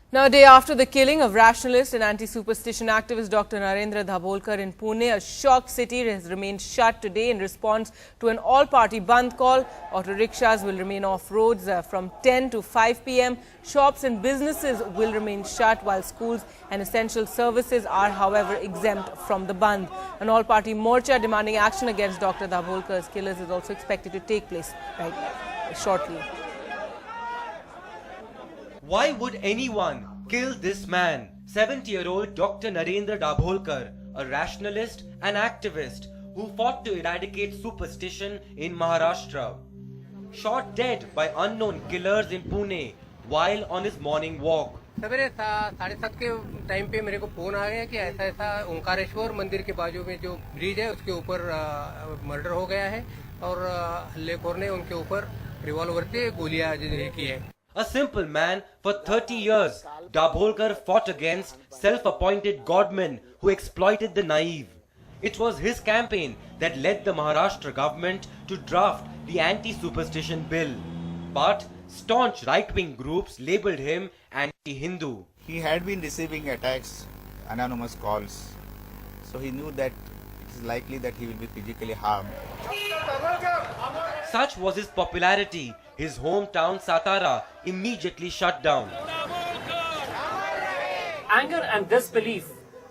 Now, a day after the killing of rationalist and anti-superstition activist Dr. Narendra Dabholkar in Pune, a shocked city has remained shut today in response to an all-party Bandh call. Auto rickshaws will remain off roads from 10 to 5 p.m. Shops and businesses will remain shut, while schools and essential services are, however, exempt from the Bandh. An all-party morcha demanding action against Dr. Dabholkar's killers is also expected to take place shortly. Why would anyone kill this man? 70-year-old Dr. Narendra Dabholkar, a rationalist and activist who fought to eradicate superstition in Maharashtra. Shot dead by unknown killers in Pune while on his morning walk. सवेरे 7:30 के time पे मेरे को phone आ गया कि ऐसा ऐसा ओंकारेश्वर मंदिर के बाजू में जो ब्रिज है उसके ऊपर मर्डर हो गया है और हल्लेखोर ने उनके ऊपर रिवॉल्वर से गोलियां की है. A simple man, for 30 years, Dabholkar fought against self-appointed godmen who exploited the naive. It was his campaign that led the Maharashtra government to draft the anti-superstition bill. But staunch right-wing groups labelled him anti-Hindu. He had been receiving attacks, anonymous calls, so he knew that it is likely that he will be physically harmed. Such was his popularity, his hometown Satara immediately shut down. Anger and disbelief,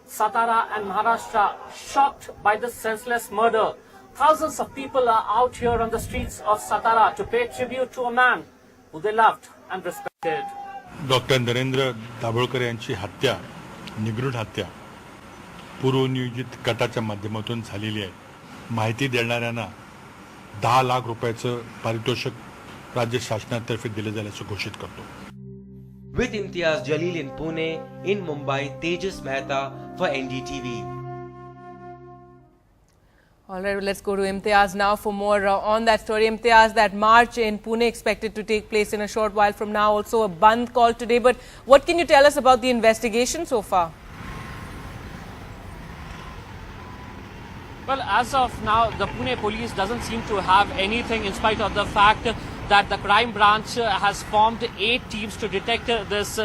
Satara and Maharashtra shocked by this senseless murder. Thousands of people are out here on the streets of Satara to pay tribute to a man who they loved and respected. Doctor Narendra Dabholkar यांची हत्या, निगृढ हत्या, पूर्वनियोजित कटाच्या माध्यमातून झालेली आहे. माहिती देणाऱ्यांना 10 लाख रुपयाचं पारितोषिक राज्य शासनातर्फे दिले जाण्याचे घोषित करतो. With Imtiaz Jalil in Pune, in Mumbai, Tejas Mehta for NDTV. All right, let's go to Imtiaz now for more on that story. Imtiaz, that march in Pune expected to take place in a short while from now. Also a Bandh call today. But what can you tell us about the investigation so far? Well, as of now, the Pune police doesn't seem to have anything, in spite of the fact that the crime branch has formed 8 teams to detect this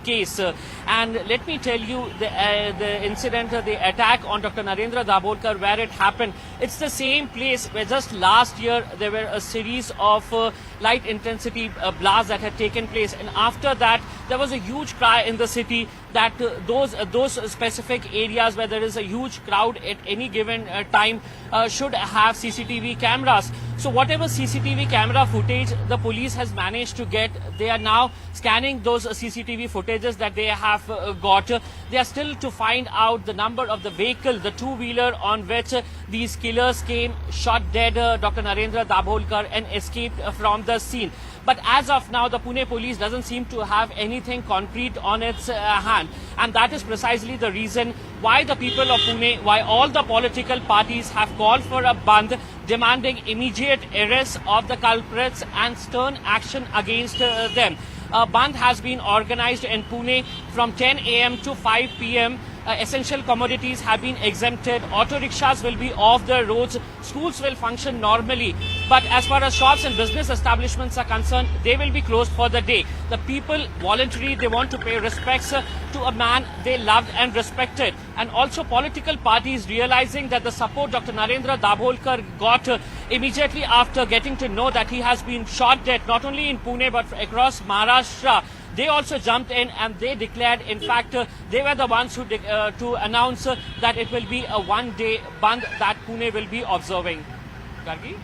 case. And let me tell you, the incident, the attack on Dr. Narendra Dabholkar, where it happened, it's the same place where just last year there were a series of light intensity blasts that had taken place, and after that there was a huge cry in the city that those specific areas where there is a huge crowd at any given time should have CCTV cameras. So whatever CCTV camera footage the police has managed to get, they are now scanning those CCTV footages that they have got. They are still to find out the number of the vehicle, the two-wheeler on which these killers came, shot dead Dr. Narendra Dabholkar and escaped from the scene. But as of now, the Pune police doesn't seem to have anything concrete on its hand. And that is precisely the reason why the people of Pune, why all the political parties have called for a Bandh, demanding immediate arrest of the culprits and stern action against them. A Bandh has been organized in Pune from 10 a.m. to 5 p.m. Essential commodities have been exempted. Auto rickshaws will be off the roads. Schools will function normally. But as far as shops and business establishments are concerned, they will be closed for the day. The people voluntarily, they want to pay respects to a man they loved and respected. And also political parties realizing that the support Dr. Narendra Dabholkar got immediately after getting to know that he has been shot dead, not only in Pune but across Maharashtra. They also jumped in and they declared, in fact, they were the ones who to announce that it will be a one-day Bandh that Pune will be observing. Gargi?